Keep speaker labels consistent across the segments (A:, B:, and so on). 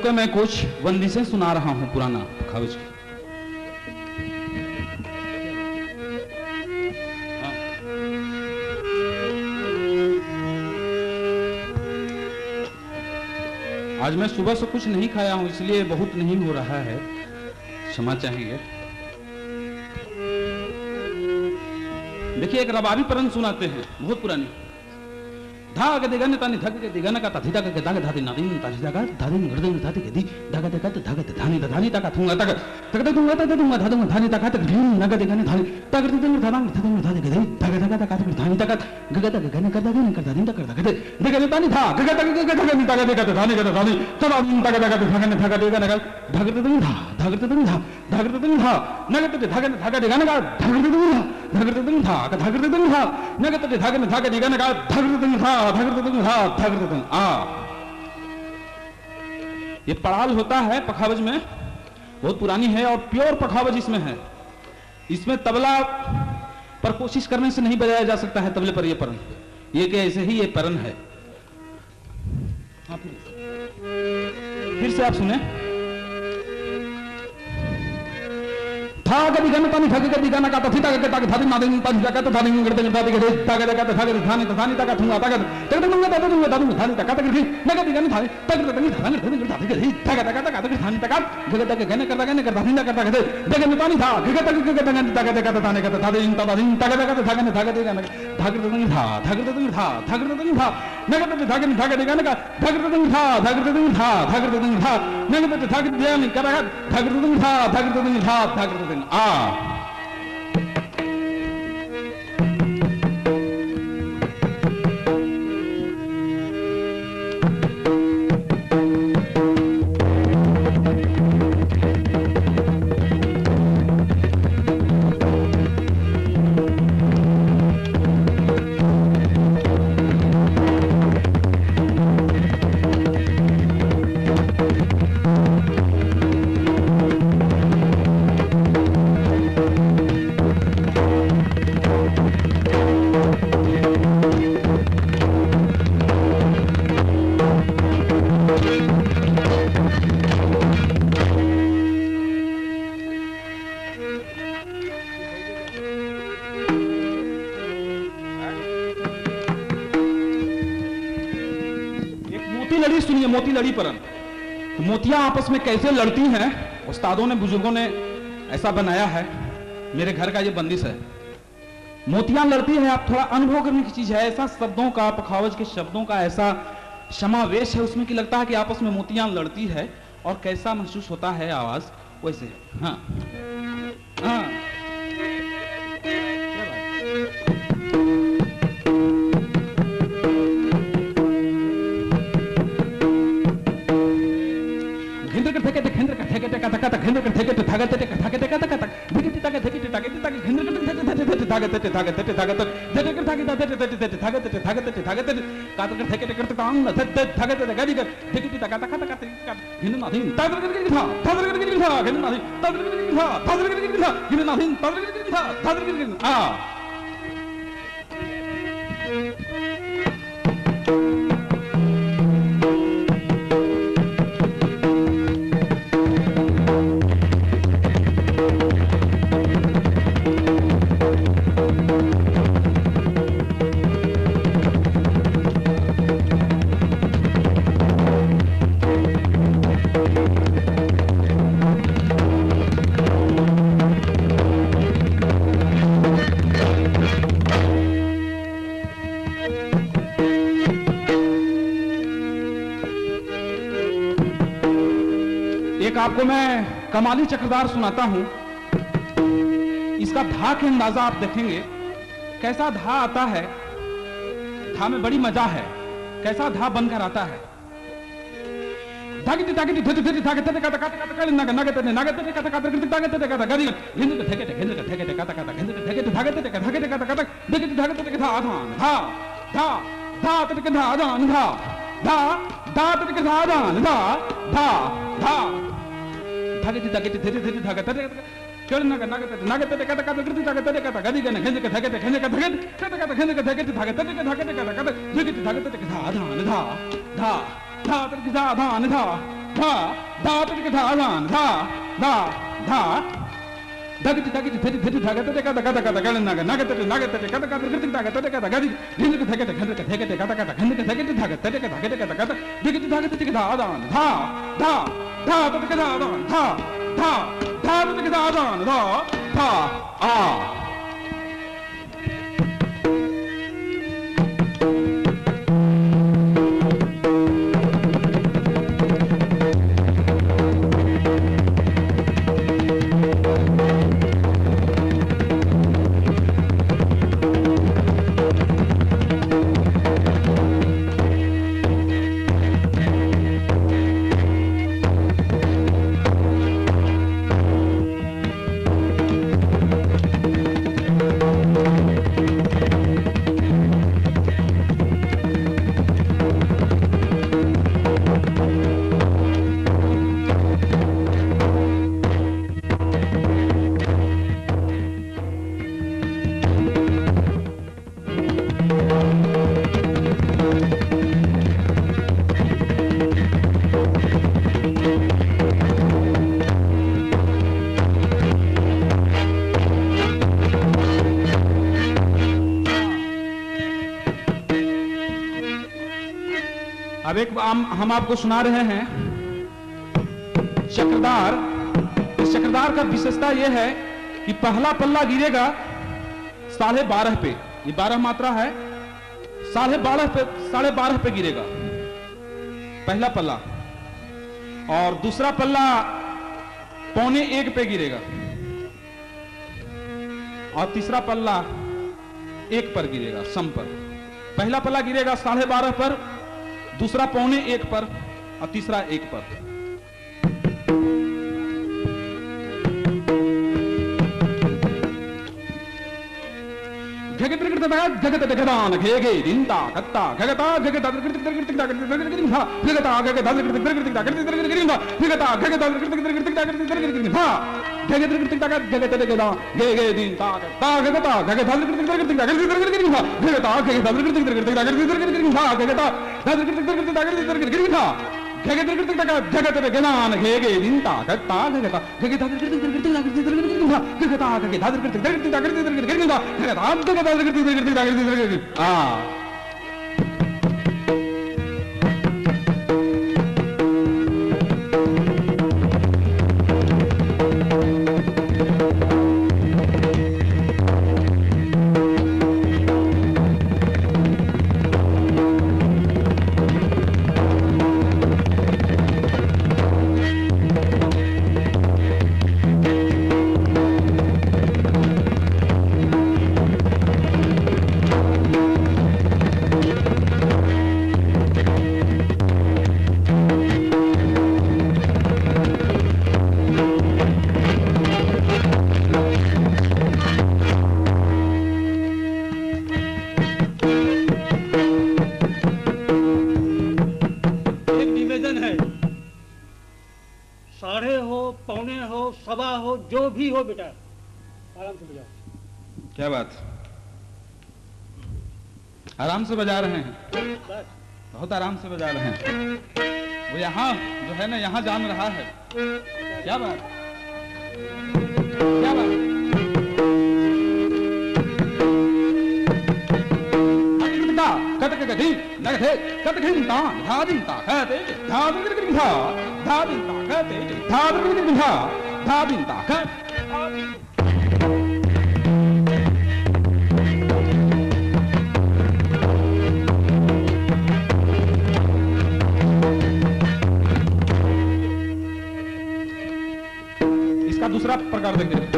A: को मैं कुछ बंदिशें सुना रहा हूं पुराना पखावज की। आज मैं सुबह से कुछ नहीं खाया हूं, इसलिए बहुत नहीं हो रहा है, क्षमा चाहेंगे। देखिए, एक रबाबी परन सुनाते हैं, बहुत पुरानी। धाग देगन तानी धग के दिगन का तथि तक के दाग धाति नादिन तानि दागा धादिन गर्दन धाति के दी दागा देगा तो धागा धानी धानी तक थूंगा तक तक दूंगा तक दूंगा धादूंगा धानी तक तक ढीम नग देगन धानी तक दूंगा धादांग धादूंगा धाति के दी दागा देगा तक धानी तक गगा तक गने कर दागे कर दादिन तक कर दागे देगन तानी था गगा तक गगा तक दागा देगा तो धानी का धानी तब आदमी तक दागा धागन धागा देगा नग धागत दूंगा था धागत दूंगा था धागत दूंगा नग तक धागन धागा देगा नग धागत दूंगा धागत दूंगा था धागत दूंगा नग तक धागन धागा देगा नग धागत दूंगा ये पड़ाल होता है पखावज में, बहुत पुरानी है और प्योर पखावज इसमें है। इसमें तबला पर कोशिश करने से नहीं बजाया जा सकता है तबले पर ये परन, ये कि ऐसे ही ये परन है। फिर से आप सुने। धाग दिगन तानि धग के दिगन का तथि तक के तक धादि नादिन तानि जगत धादि गर्दन धादि के धाग देगा तो धाग धानी धानी तक थूंगा तक तक दूंगा तक दूंगा धादूंगा धानी तक तक दी नग दिगन धानी तक तक धानी धानी के दी धाग देगा तक तक धानी तक गग तक गने कर धानी तक तक दे देगन तानि था गग तक गग तक देगा तो धानी का धादि तक देगा तो धागन धाग देगा नग धाग दूंगा था धाग दूंगा था धाग दूंगा था नग तक धागन धाग देगा नग धाग दूंगा था धाग दूंगा था धाग दूंगा था नग तक धाग देगा कर धाग दूंगा था धाग दूंगा था धाग दूंगा मोती लड़ी परन। तो मोतियां आपस में कैसे लड़ती हैं, उस्तादों ने बुजुर्गों ने ऐसा बनाया है। मेरे घर का ये बंदिश है। मोतियां लड़ती है, आप थोड़ा अनुभव करने की चीज है। ऐसा शब्दों का, पखावज के शब्दों का ऐसा समावेश है उसमें कि लगता है कि आपस में मोतियां लड़ती है और कैसा महसूस होता है आवाज वैसे। हाँ हाँ, आपको मैं कमाली चक्रधार सुनाता हूं। इसका धा के अंदाजा आप देखेंगे कैसा धा आता है। धा में बड़ी मजा है, कैसा धा बनकर आता है। धागिति धागिति धति धति धागते का का का नग नगते नगते का का धागते का गरी हिंद के ठेके का का हिंद के ठेके धागते का का देखते धागते का आधान धा धा धा तट के धा आधान धा धा धा तट के धा आधान धा धा धा धागति धागति धति धति धागते चल नग नगते का का कृति धागते का गरी गन हिंद के ठेके का हिंद के हिंद के ठेके धागते का देखते धागते का आधान धा धा धा तट के धा आधान धा धा धा तक धा आदान धा धा धा धगति धगति धगति धगति धगति धगति धगति धगति धगति नग नगति नगति धगति धगति धगति धगति धगति धगति धिंक धगति धगति धगति धगति धगति धगति धगति धगति धगति धगति धगति धगति धा आदान धा धा धा तक धा आदान धा धा धा तक धा आदान धा धा आ अब एक हम आपको सुना रहे हैं चक्रधार। इस चक्रधार का विशेषता यह है कि पहला पल्ला गिरेगा 12.5 पे, ये 12 मात्रा है, 12.5 पे गिरेगा पहला पल्ला, और दूसरा पल्ला 1:15 पे गिरेगा, और तीसरा पल्ला 1 पर गिरेगा, सम पर। पहला पल्ला गिरेगा 12.5 पर, दूसरा 1:15 पर, और तीसरा 1 पर। जगत जगदान घेगे दिंता कत्ता जगता जगत
B: साढ़े हो, पौने हो, सवा हो, जो भी हो बेटा आराम से बजाओ।
A: क्या बात, आराम से बजा रहे हैं, बहुत आराम से बजा रहे हैं। वो यहाँ जो है ना, यहाँ जान रहा है। क्या बात, क्या बात। इसका दूसरा प्रकार देखिए।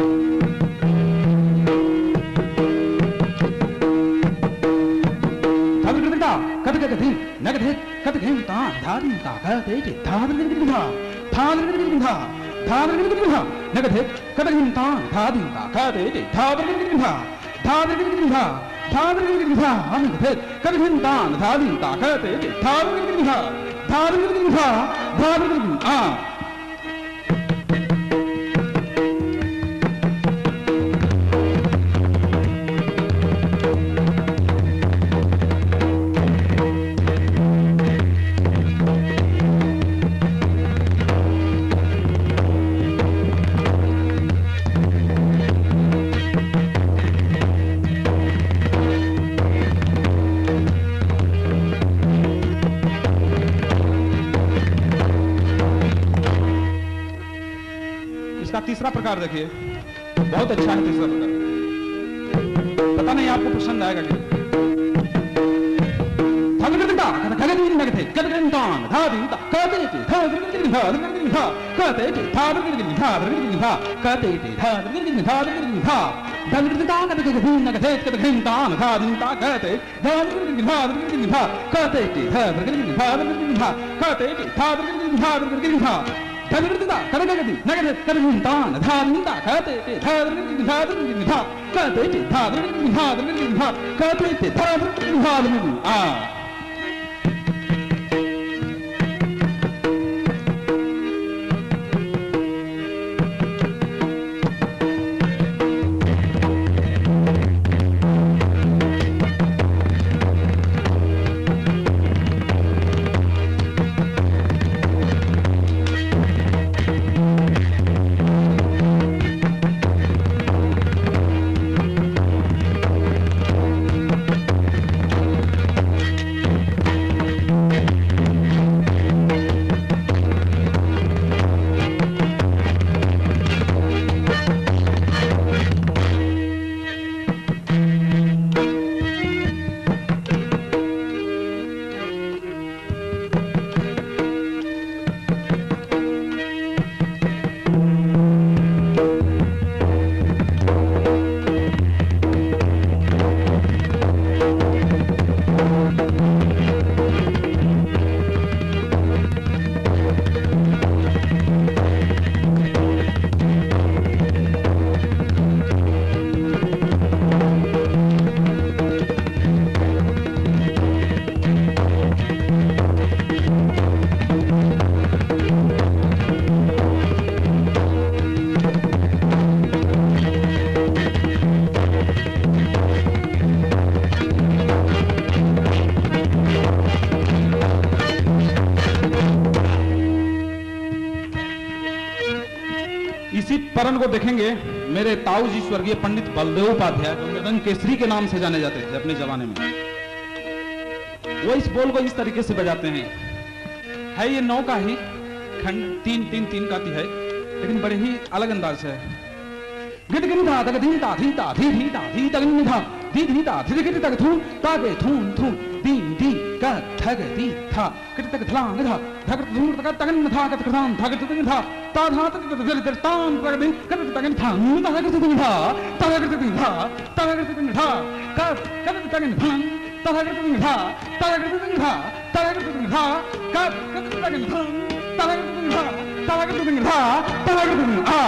A: तीसरा प्रकार देखिए, बहुत अच्छा है तीसरा प्रकार। पता नहीं आपको पसंद आएगा कि इसी परन को देखेंगे मेरे ताऊ जी स्वर्गीय पंडित बलदेव उपाध्याय, जो मृदंग केसरी के नाम से जाने जाते थे अपने जमाने में। वो इस बोल को इस तरीके से बजाते हैं। है ये 9 का ही खंड, 3-3-3 का है, लेकिन बड़े ही अलग अंदाज से है। गिट गिन धा तक दिन ता धी ता धी धी ता धी तक नि धा धी धी ता धी गिट तक थू ता के थून थू दी दी का ठग दी था गिट तक थलांग धा धक थून तक तगन धा का तकदान धा गिट तक धा ता धा तक दर दर ताम तक दिन कट तगन था ता गिट तक धा ता गिट तक धा ता गिट तक धा का कट तगन धा ता गिट तक धा ता गिट तक धा ता गिट तक धा का कट तगन धा ता गिट तक धा ता गिट तक धा ता गिट तक आ।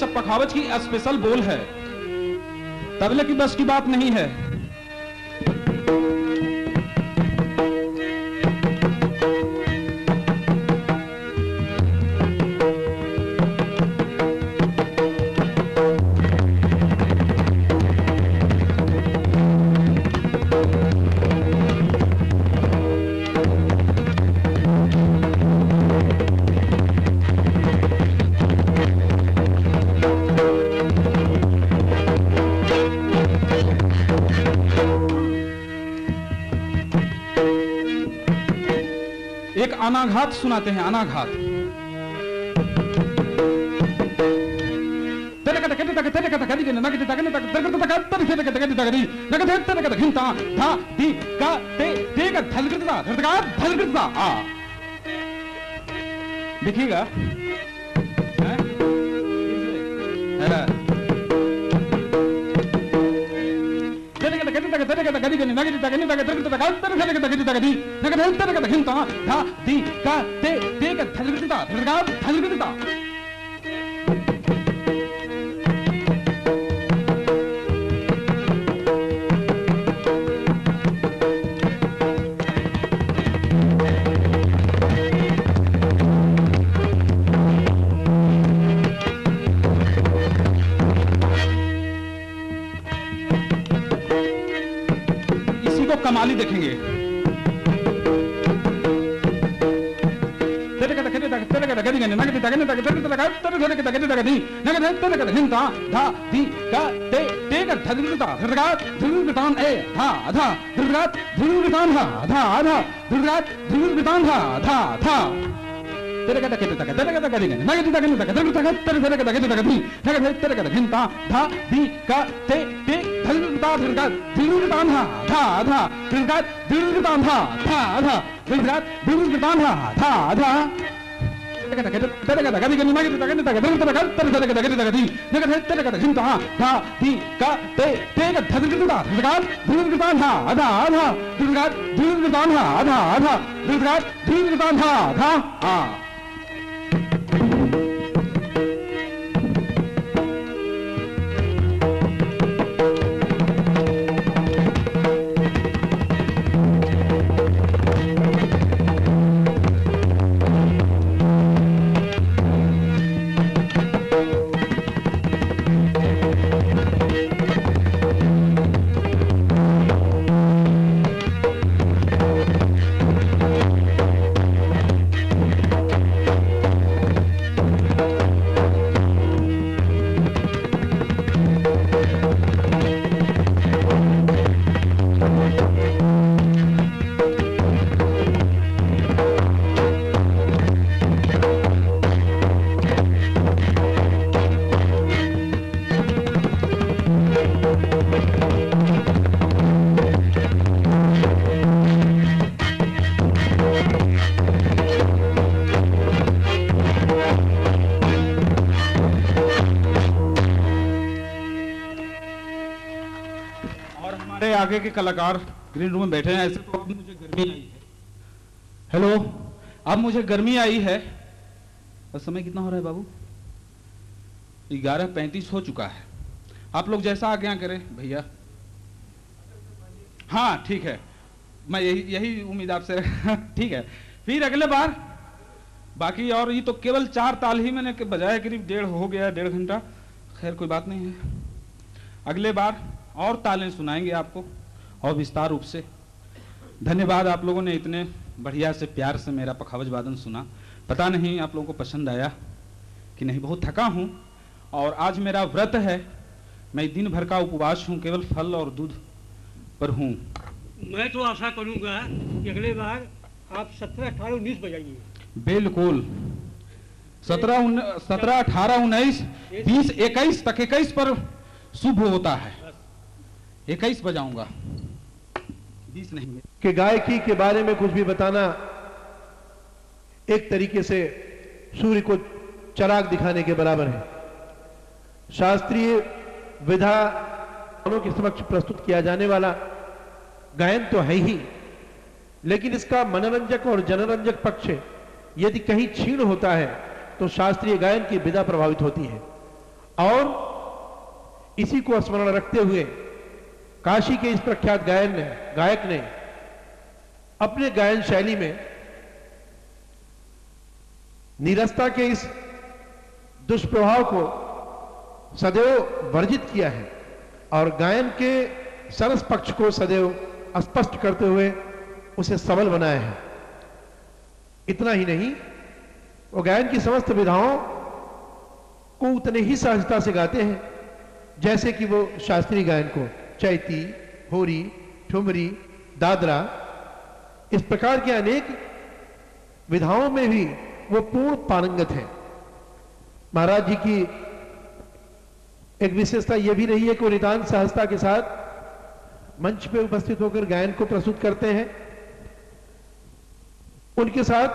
A: सब पखावज की स्पेशल बोल है, तबले की बस की बात नहीं है। एक अनाघात सुनाते हैं, अनाघात। देखिएगा कमाली देखेंगे। हमारे आगे के कलाकार ग्रीन रूम में बैठे हैं। ऐसे तो अब मुझे गर्मी आई है। हेलो, अब मुझे गर्मी आई है। और समय कितना हो रहा है बाबू? 11:35 हो चुका है। आप लोग जैसा आज्ञा करें भैया। हाँ ठीक है, मैं यही उम्मीद आपसे ठीक है, फिर अगले बार बाकी। और ये तो केवल 4 ताल ही मैंने बजाया, करीब 1.5 हो गया, 1.5 घंटा। खैर कोई बात नहीं है, अगले बार और तालें सुनाएंगे आपको और विस्तार रूप से। धन्यवाद, आप लोगों ने इतने बढ़िया से प्यार से मेरा पखावज वादन सुना। पता नहीं आप लोगों को पसंद आया कि नहीं। बहुत थका हूँ और आज मेरा व्रत है। मैं दिन भर का उपवास हूँ, केवल फल और दूध पर हूँ।
B: मैं तो आशा करूंगा कि अगले बार आप 17, 18, 19 बजाइए।
A: बिल्कुल 17, 18, 19, 20, 21 तक। 21 पर शुभ होता है, 21 बजाऊंगा, 20 नहीं है।
C: कि गायकी के बारे में कुछ भी बताना एक तरीके से सूर्य को चराग दिखाने के बराबर है। शास्त्रीय विधा के समक्ष प्रस्तुत किया जाने वाला गायन तो है ही, लेकिन इसका मनोरंजक और जनरंजक पक्ष यदि कहीं क्षीण होता है तो शास्त्रीय गायन की विधा प्रभावित होती है। और इसी को स्मरण रखते हुए काशी के इस प्रख्यात गायक ने अपने गायन शैली में नीरसता के इस दुष्प्रभाव को सदैव वर्जित किया है और गायन के सरस पक्ष को सदैव स्पष्ट करते हुए उसे सबल बनाया है। इतना ही नहीं, वो गायन की समस्त विधाओं को उतने ही सहजता से गाते हैं जैसे कि वो शास्त्रीय गायन को। चैती, होरी, ठुमरी, दादरा, इस प्रकार के अनेक विधाओं में भी वो पूर्ण पारंगत है। महाराज जी की एक विशेषता यह भी रही है कि वो नितांत सहजता के साथ मंच पे उपस्थित होकर गायन को प्रस्तुत करते हैं। उनके साथ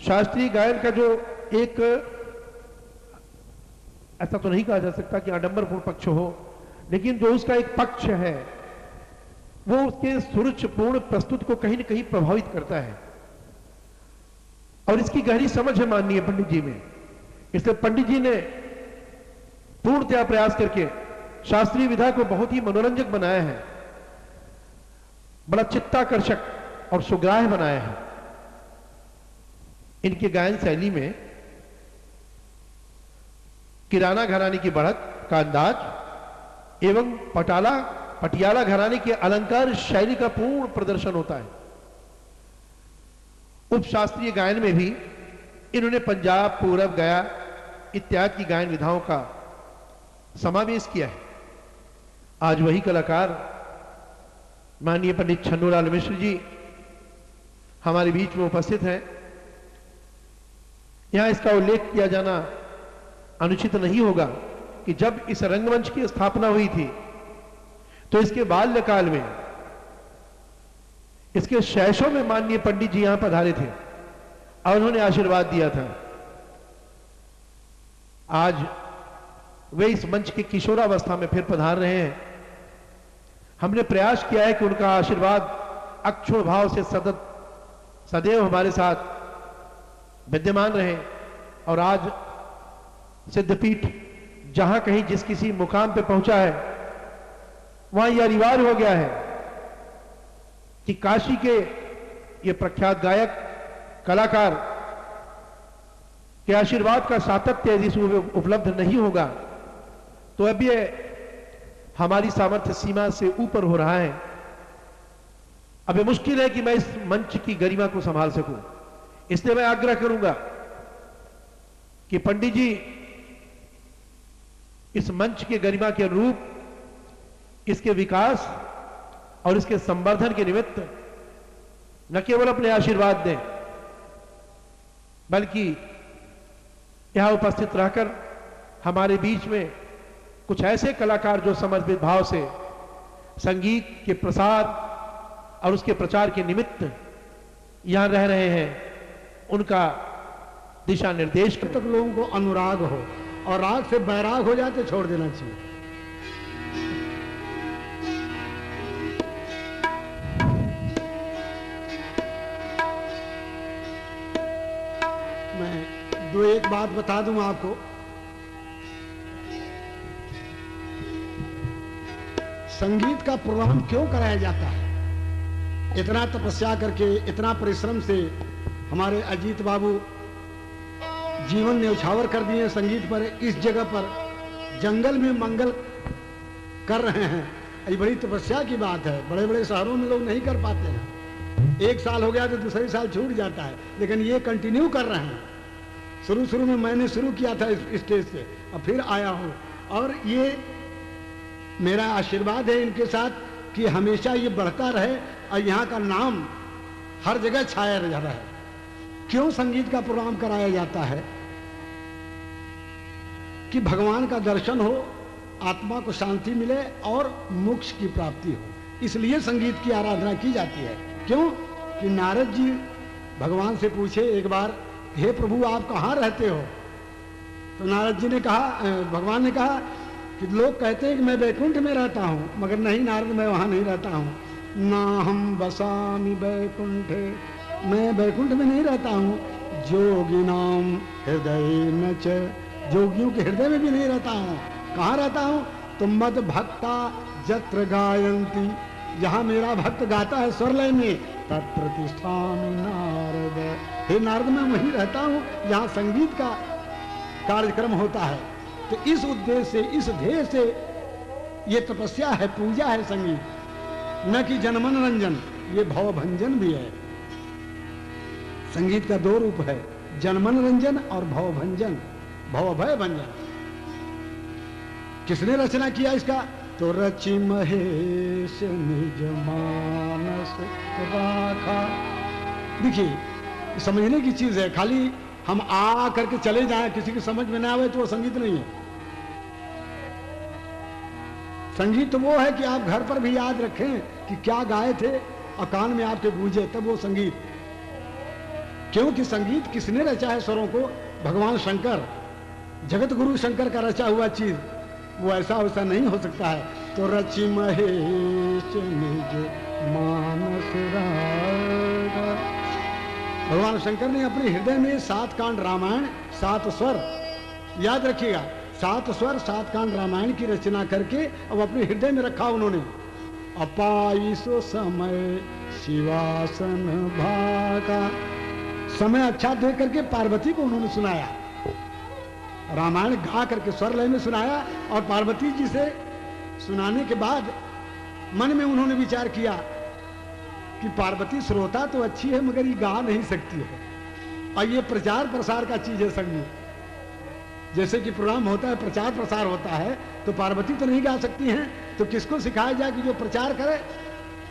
C: शास्त्रीय गायन का जो एक, ऐसा तो नहीं कहा जा सकता कि आडंबरपूर्ण पक्ष हो, लेकिन जो उसका एक पक्ष है वो उसके सुरुचिपूर्ण प्रस्तुत को कहीं न कहीं प्रभावित करता है। और इसकी गहरी समझ है माननीय पंडित जी में। इसलिए पंडित जी ने पूर्णतया प्रयास करके शास्त्रीय विधा को बहुत ही मनोरंजक बनाया है, बड़ा चित्ताकर्षक और सुग्राह्य बनाया है। इनके गायन शैली में किराना घराने की बढ़त का अंदाज एवं पटियाला घराने के अलंकार शैली का पूर्ण प्रदर्शन होता है। उपशास्त्रीय गायन में भी इन्होंने पंजाब, पूरब, गया इत्यादि की गायन विधाओं का समावेश किया है। आज वही कलाकार माननीय पंडित छन्नूलाल मिश्र जी हमारे बीच में उपस्थित हैं। यहां इसका उल्लेख किया जाना अनुचित नहीं होगा कि जब इस रंगमंच की स्थापना हुई थी तो इसके बाल्यकाल में, इसके शैशव में माननीय पंडित जी यहां पधारे थे और उन्होंने आशीर्वाद दिया था। आज वे इस मंच के किशोरावस्था में फिर पधार रहे हैं। हमने प्रयास किया है कि उनका आशीर्वाद अक्षुण्ण भाव से सदैव हमारे साथ विद्यमान रहे। और आज सिद्धपीठ जहां कहीं जिस किसी मुकाम पे पहुंचा है वहां यह अनिवार्य हो गया है कि काशी के ये प्रख्यात गायक कलाकार के आशीर्वाद का सातत्य यदि उपलब्ध नहीं होगा तो अब ये हमारी सामर्थ्य सीमा से ऊपर हो रहा है। अब ये मुश्किल है कि मैं इस मंच की गरिमा को संभाल सकूं। इसलिए मैं आग्रह करूंगा कि पंडित जी इस मंच के गरिमा के अनुरूप इसके विकास और इसके संवर्धन के निमित्त न केवल अपने आशीर्वाद दें बल्कि यहां उपस्थित रहकर हमारे बीच में कुछ ऐसे कलाकार जो समर्पित भाव से संगीत के प्रसार और उसके प्रचार के निमित्त यहां रह रहे हैं उनका दिशा निर्देश
D: तक लोगों को अनुराग हो और राग से बैराग हो जाए तो छोड़ देना चाहिए। दो एक बात बता दूं आपको, संगीत का प्रोग्राम क्यों कराया जाता है? इतना तपस्या करके, इतना परिश्रम से हमारे अजीत बाबू जीवन न्यौछावर कर दिए संगीत पर। इस जगह पर जंगल में मंगल कर रहे हैं, ये बड़ी तपस्या की बात है। बड़े बड़े शहरों में लोग नहीं कर पाते हैं। एक साल हो गया तो दूसरे साल छूट जाता है, लेकिन ये कंटिन्यू कर रहे हैं। शुरू में मैंने शुरू किया था इस स्टेज से, अब फिर आया हूं, और ये मेरा आशीर्वाद है इनके साथ कि हमेशा ये बढ़ता रहे और यहाँ का नाम हर जगह छाया रहा है। क्यों संगीत का प्रोग्राम कराया जाता है? कि भगवान का दर्शन हो, आत्मा को शांति मिले और मोक्ष की प्राप्ति हो। इसलिए संगीत की आराधना की जाती है। क्यों? कि नारद जी भगवान से पूछे एक बार, हे प्रभु आप कहाँ रहते हो? तो नारद जी ने कहा, भगवान ने कहा कि लोग कहते हैं कि मैं वैकुंठ में रहता हूँ, मगर नहीं नारद, मैं वहाँ नहीं रहता हूँ। ना हम बसामी वैकुंठे, मैं वैकुंठ में नहीं रहता हूँ। जोगी नाम हृदय न च, जोगियों के हृदय में भी नहीं रहता हूँ। कहाँ रहता हूँ? तुम मद भक्ता जत्र गायंती, जहाँ मेरा भक्त गाता है स्वरलय में, तत्प्रतिष्ठामि नारद, हे नारद मैं वहीं रहता हूँ जहाँ संगीत का कार्यक्रम होता है। तो इस उद्देश्य से, इस ध्येय से ये तपस्या है, पूजा है संगीत, न कि जनमनोरंजन। ये भवभंजन भी है। संगीत का दो रूप है, जनमनोरंजन और भवभंजन, भवभय भंजन। किसने रचना किया इसका? तो रचि महेश निज मानस राखा। देखिए समझने की चीज है, खाली हम आ करके चले जाएं, किसी की समझ में ना आवे तो वो संगीत नहीं है। संगीत तो वो है कि आप घर पर भी याद रखें कि क्या गाए थे और कान में आपके गूंजे, तब वो संगीत। क्योंकि संगीत किसने रचा है स्वरों को? भगवान शंकर, जगत गुरु शंकर का रचा हुआ चीज, वो ऐसा वैसा नहीं हो सकता है। तो रचि महेश निज मानस रागा, भगवान शंकर ने अपने हृदय में 7 कांड रामायण, 7 स्वर, याद रखिएगा, 7 स्वर 7 कांड रामायण की रचना करके अब अपने हृदय में रखा उन्होंने। अपाई सो समय शिवासन भागा, समय अच्छा देख करके पार्वती को उन्होंने सुनाया, रामायण गा करके स्वर लय में सुनाया। और पार्वती जी से सुनाने के बाद मन में उन्होंने विचार किया कि पार्वती श्रोता तो अच्छी है मगर ये गा नहीं सकती है, और ये प्रचार प्रसार का चीज है संगीत। जैसे कि प्रोग्राम होता है, प्रचार प्रसार होता है, तो पार्वती तो नहीं गा सकती हैं, तो किसको सिखाया जाए कि जो प्रचार करे?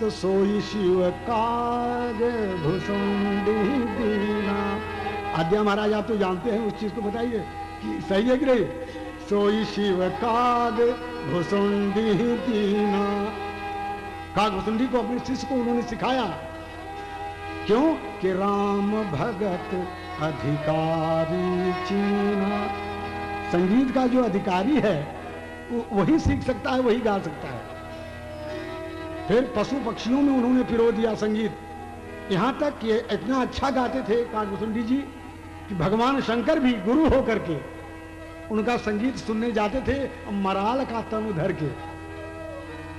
D: तो सोई शिव काग भुसुंडी दीना। आद्या महाराज आप तो जानते हैं, उस चीज को बताइए कि सही है कि नहीं? सोई शिव काग भुसुंडी दीना। काग भुसुंडी को अपने शिष्य को उन्होंने सिखाया। क्यों? कि राम भगत अधिकारी चीना। संगीत का जो अधिकारी है वही सीख सकता है, वही गा सकता है। फिर पशु पक्षियों में उन्होंने पिरो दिया संगीत, यहां तक कि इतना अच्छा गाते थे कागभूषुंडी जी कि भगवान शंकर भी गुरु होकर के उनका संगीत सुनने जाते थे, मराल का तनु धर के।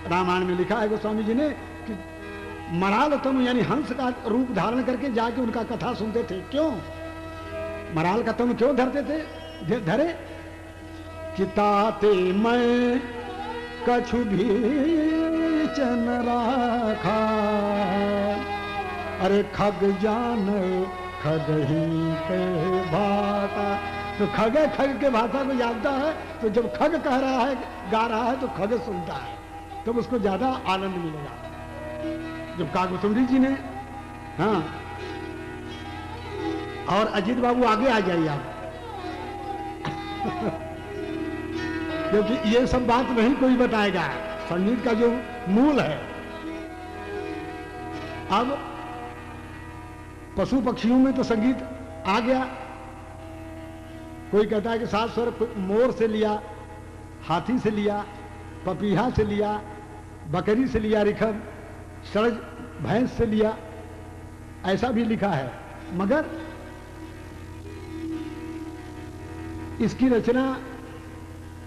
D: रामायण में लिखा है गोस्वामी जी ने कि मराल तनु यानी हंस का रूप धारण करके जाके उनका कथा सुनते थे। क्यों मराल का तनु क्यों धरते थे? धरे कि ताते मैं कछु भी चन राखा, अरे खग जान खग ही के भाषा। तो खग के भाषा को जानता है, तो जब खग कह रहा है, गा रहा है, तो खग सुनता है, तब उसको ज्यादा आनंद मिलेगा। जब कागभूषुंडी जी ने, हाँ, और अजीत बाबू आगे आ जाइए आप क्योंकि ये सब बात नहीं कोई बताएगा, संगीत का जो मूल है। अब पशु पक्षियों में तो संगीत आ गया। कोई कहता है कि 7 स्वर मोर से लिया, हाथी से लिया, पपीहा से लिया, बकरी से लिया, रिखब, सरज भैंस से लिया, ऐसा भी लिखा है। मगर इसकी रचना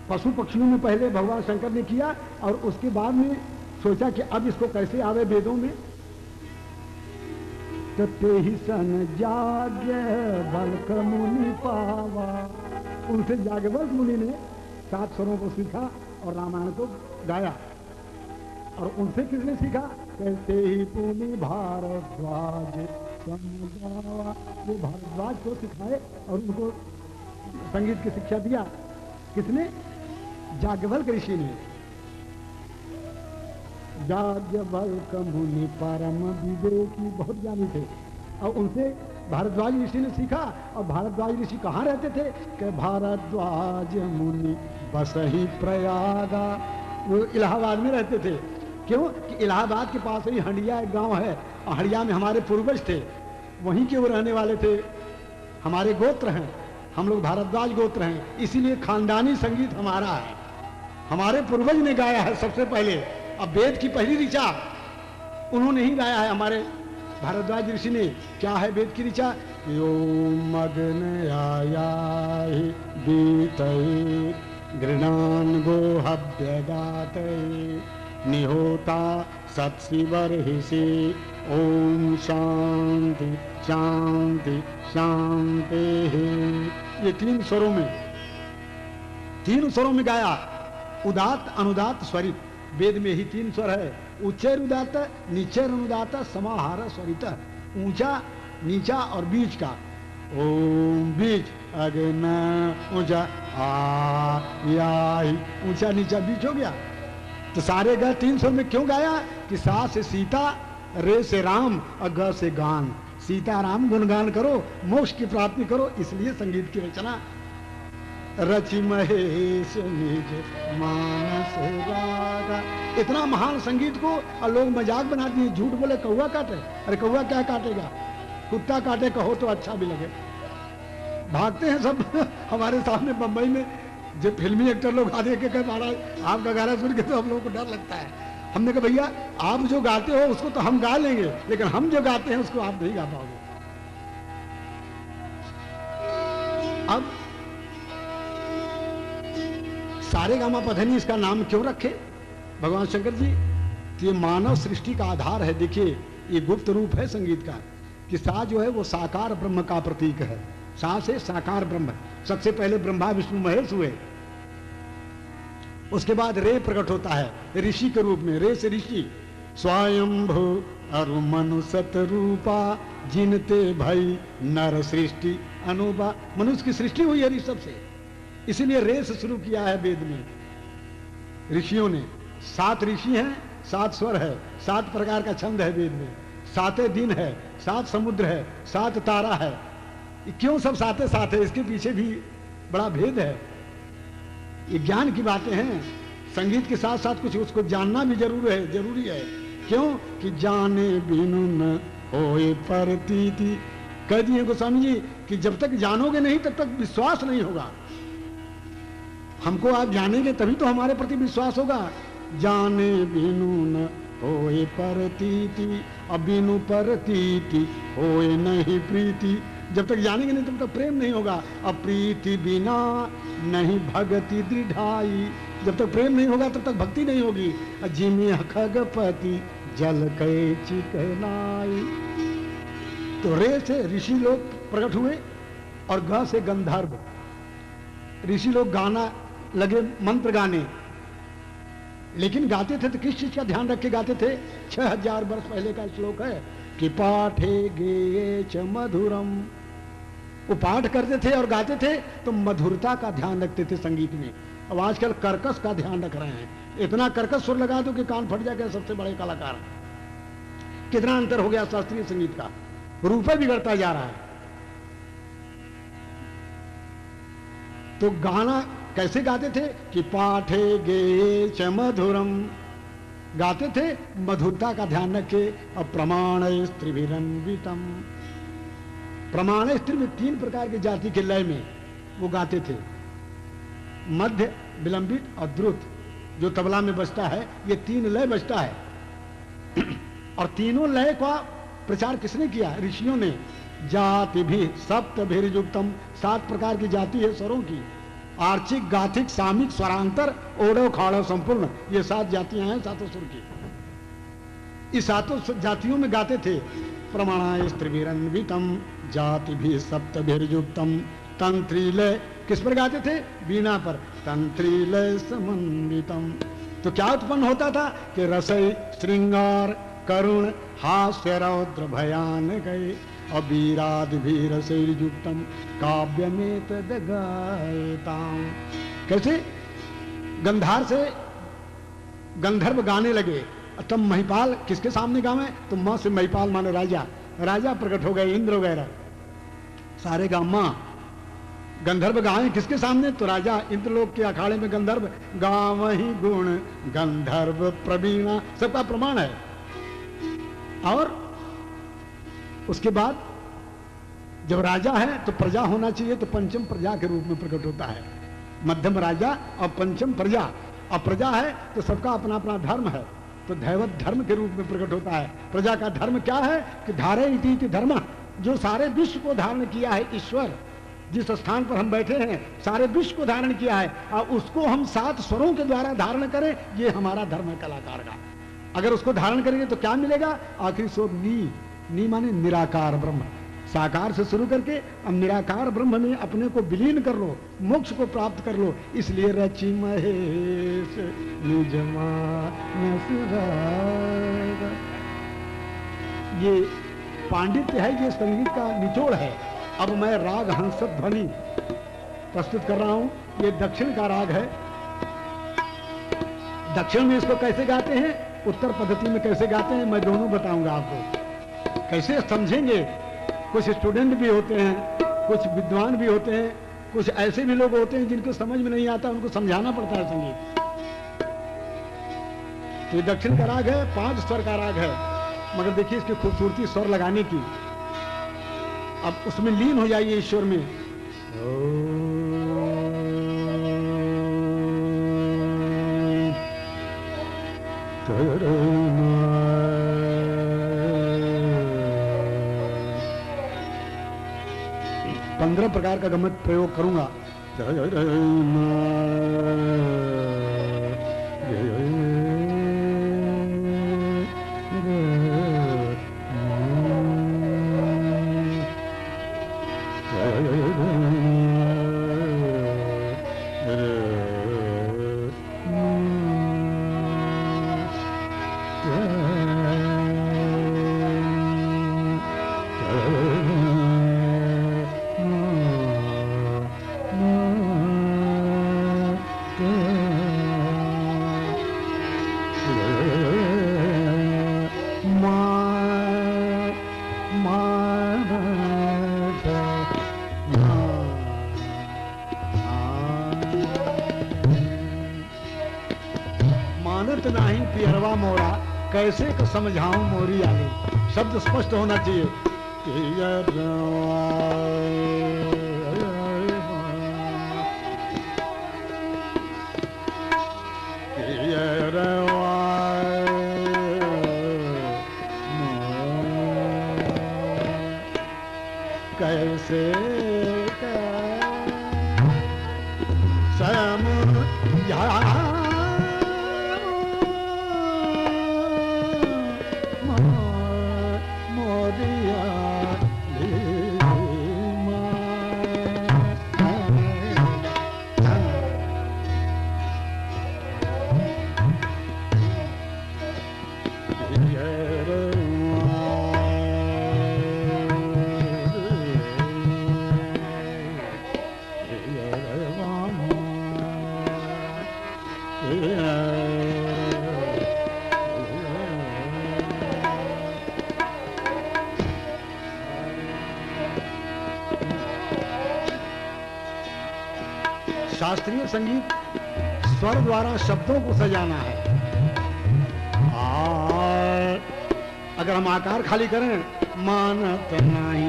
D: पशु पक्षियों में पहले भगवान शंकर ने किया और उसके बाद में सोचा कि अब इसको कैसे आवे वेदों में। तो ते ही सन जाग्य बल्क मुनि पावा, उनसे याज्ञवल्क्य मुनि ने 7 स्वरों को सीखा और रामायण को गाया। और उनसे किसने सीखा? कैसे ही पुनि भारद्वाज समझावा, वो भारद्वाज को सिखाए और उनको संगीत की शिक्षा दिया। किसने? याज्ञवल्क्य ऋषि ने। याज्ञवल्क्य मुनि परम विवेकी, बहुत ज्ञानी थे, और उनसे भारद्वाज ऋषि ने सीखा। और भारद्वाज ऋषि कहाँ रहते थे? कि भारद्वाज मुनि बसही प्रयागा, वो इलाहाबाद में रहते थे। क्यों? कि इलाहाबाद के पास ही हंडिया एक गांव है, और हंडिया में हमारे पूर्वज थे, वहीं के वो रहने वाले थे। हमारे गोत्र हैं, हम लोग भारद्वाज गोत्र हैं, इसीलिए खानदानी संगीत हमारा है, हमारे पूर्वज ने गाया है सबसे पहले। अब वेद की पहली ऋचा उन्होंने ही गाया है, हमारे भारद्वाज ऋषि ने। क्या है वेद की ऋचा? यो मग्न आया बीतई गृणान गोहव्य गातई निहोता सत्सिवर्हिषि ओम शांति शांति शांति। ये 3 स्वरों में गाया। उदात्त अनुदात्त स्वरित, वेद में ही 3 स्वर है। उच्चैर उदात्त, नीचैर अनुदात्त, समाहार स्वरित। ऊंचा, नीचा और बीच का। ओम बीच, अग्न ऊंचा, आ या ऊंचा नीचा बीच हो गया। तो सारे ग 3 स्वर में क्यों गाया? कि सा से सीता, रे से राम और ग से गान। सीता राम गुणगान करो, मोक्ष की प्राप्ति करो, इसलिए संगीत की रचना। रचि महेश निज मानस रागा, इतना महान संगीत को और लोग मजाक बना दिए, झूठ बोले कौवा काटे। अरे कौवा क्या काटेगा? कुत्ता काटे कहो तो अच्छा भी लगे। भागते हैं सब हमारे सामने बंबई में जो फिल्मी एक्टर लोग आ देख के महाराज आपका गाना सुन के तो हम लोगों को डर लगता है। हमने कहा भैया आप जो गाते हो उसको तो हम गा लेंगे, लेकिन हम जो गाते हैं उसको आप नहीं गा पाओगे। अब सारेगामा पधनी इसका नाम क्यों रखे भगवान शंकर जी? तो ये मानव सृष्टि का आधार है। देखिए ये गुप्त रूप है संगीत का, कि सा जो है वो साकार ब्रह्म का प्रतीक है। सा से साकार ब्रह्म, सबसे पहले ब्रह्मा विष्णु महेश हुए, उसके बाद रे प्रकट होता है ऋषि के रूप में। रे से ऋषि, स्वयंभू अरु मनुष्य रूपा जिनते भई नर सृष्टि अनुपा। मनुष्य की सृष्टि हुई है ऋषभ से, इसीलिए रे से शुरू किया है वेद में ऋषियों ने। 7 ऋषि हैं, 7 स्वर है, 7 प्रकार का छंद है वेद में, 7 दिन है, 7 समुद्र है, 7 तारा है। क्यों सब 7 है? इसके पीछे भी बड़ा भेद है। ये ज्ञान की बातें हैं। संगीत के साथ साथ कुछ उसको जानना भी जरूरी है। क्यों? कि जाने बिनु न होए प्रतीति। कह दिए गोस्वामी जी कि जब तक जानोगे नहीं तब तक विश्वास नहीं होगा। हमको आप जानेंगे तभी तो हमारे प्रति विश्वास होगा। जाने बिनु न होए प्रतीति, अब बिनु प्रतीति होए नहीं प्रीति। जब तक जानेंगे नहीं तब तक प्रेम नहीं होगा। अब प्रीति बिना नहीं भक्ति दृढ़ाई, जब तक प्रेम नहीं होगा तब तक भक्ति नहीं होगी। जिमी खगपति जल कै चिकनाई। तो रे से ऋषि लोग प्रकट हुए और ग से गंधर्व। ऋषि लोग गाना लगे, मंत्र गाने, लेकिन गाते थे तो किस चीज का ध्यान रख के गाते थे? 6000 वर्ष पहले का श्लोक है कि पाठे गे च मधुरम। वो पाठ करते थे और गाते थे तो मधुरता का ध्यान रखते थे संगीत में। अब आजकल कर्कश का ध्यान रख रहे हैं। इतना कर्कश सुर लगा दो कि कान फट जाएगा सबसे बड़े कलाकार। कितना अंतर हो गया शास्त्रीय संगीत का, रूप बिगड़ता जा रहा है। तो गाना कैसे गाते थे? कि पाठे गे च मधुरम, गाते थे मधुरता का ध्यान रखे। और प्रमाण स्त्रिभिरन्वितम, प्रमाण स्त्री में 3 प्रकार की जाति के लय में वो गाते थे, मध्य, विलंबित और द्रुत। जो तबला में बजता है ये 3 लय बजता है। और तीनों लय का प्रचार किसने किया? ऋषियों ने। जाति भी सप्त भेरिजुक्तम, 7 प्रकार की जाति है स्वरों की। आर्चिक, गाथिक, सामिक, स्वरांतर, ओडो, खाड़ो, संपूर्ण, ये 7 जातियां हैं सातों सुर की। इस सातों जातियों में गाते थे प्रमाणाय स्त्रिभिरन्वितम जाति भी सप्तभिर्युक्तम तंत्रीलय। किस पर गाते थे? वीणा पर। तंत्रीलय समन्वितम। तो क्या उत्पन्न होता था कि रसई, श्रृंगार, करुण, हास्य, रौद्र, भयान गए और वीराद भी रसयुक्तम काव्य में तदगायताम। कैसे? गंधार से गंधर्व गाने लगे, तब महिपाल किसके सामने गावे? तो मां से महिपाल माने राजा, राजा प्रकट हो गए, इंद्र वगैरह सारे गांव मां गंधर्व गाएं किसके सामने? तो राजा इंद्रलोक के अखाड़े में गंधर्व गाव ही गुण गंधर्व प्रवीणा, सबका प्रमाण है। और उसके बाद जब राजा है तो प्रजा होना चाहिए, तो पंचम प्रजा के रूप में प्रकट होता है। मध्यम राजा और पंचम प्रजा। और प्रजा है तो सबका अपना अपना धर्म है, तो दैवत धर्म के रूप में प्रकट होता है। प्रजा का धर्म क्या है कि धारे इति धर्म, जो सारे विश्व को धारण किया है ईश्वर, जिस स्थान पर हम बैठे हैं सारे विश्व को धारण किया है, और उसको हम 7 स्वरों के द्वारा धारण करें, ये हमारा धर्म है कलाकार का। अगर उसको धारण करेंगे तो क्या मिलेगा? आखिरी स्वर नी माने निराकार ब्रह्म। साकार से शुरू करके अब निराकार ब्रह्म में अपने को विलीन कर लो, मोक्ष को प्राप्त कर लो। इसलिए रचि महेश निज मानस राग। ये पांडित्य है, ये संगीत का निचोड़ है। अब मैं राग हंस ध्वनि प्रस्तुत कर रहा हूं। ये दक्षिण का राग है। दक्षिण में इसको कैसे गाते हैं, उत्तर पद्धति में कैसे गाते हैं, मैं दोनों बताऊंगा आपको। कैसे समझेंगे? कुछ स्टूडेंट भी होते हैं, कुछ विद्वान भी होते हैं, कुछ ऐसे भी लोग होते हैं जिनको समझ में नहीं आता, उनको समझाना पड़ता है संगीत। तो ये दक्षिण का राग है, 5 स्वर का राग है, मगर देखिए इसकी खूबसूरती स्वर लगाने की। अब उसमें लीन हो जाइए ईश्वर में। पंद्रह प्रकार का गमक प्रयोग करूंगा। मानत नाही पियरवा मोरा, कैसे को समझाऊं मोरी आने। शब्द स्पष्ट होना चाहिए। कैसे शास्त्रीय संगीत स्वर द्वारा शब्दों को सजाना है। अगर हम आकार खाली करें, मानत नहीं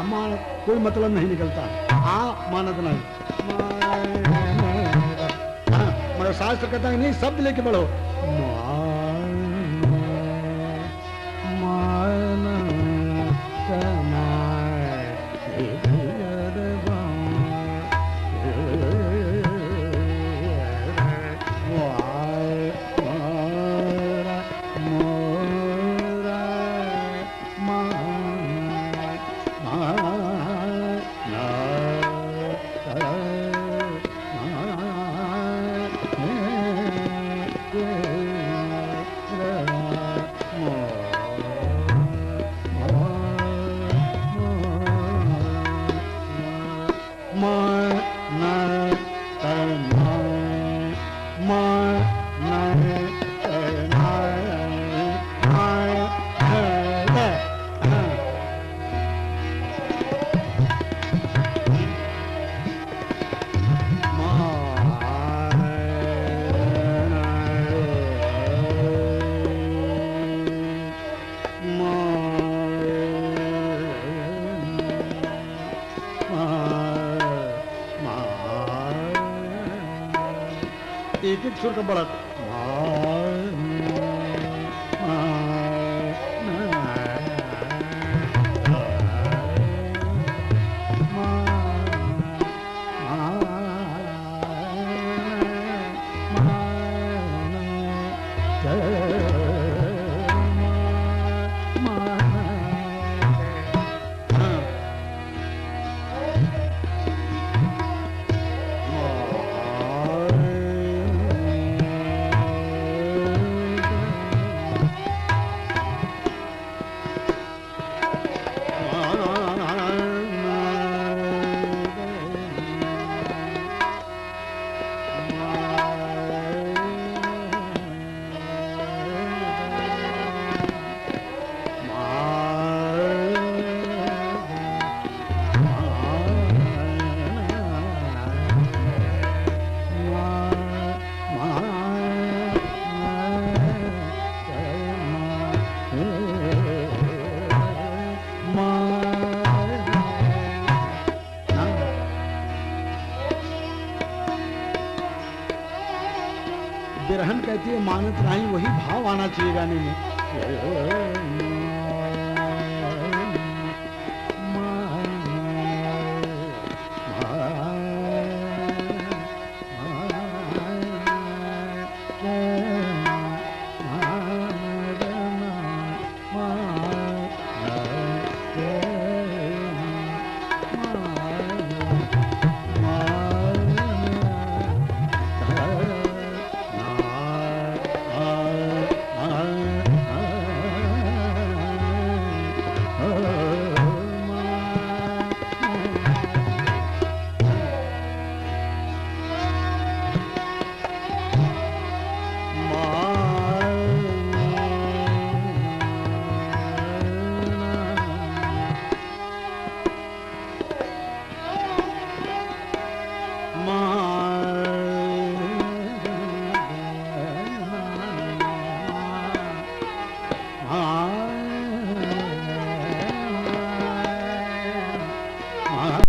D: मान, कोई मतलब नहीं निकलता। मानत नहीं, मगर शास्त्र कहता है नहीं, शब्द लेके बढ़ो। एक एक सुर का बढ़त बिरहन कहती है मानत नहीं, वही भाव आना चाहिए गाने में।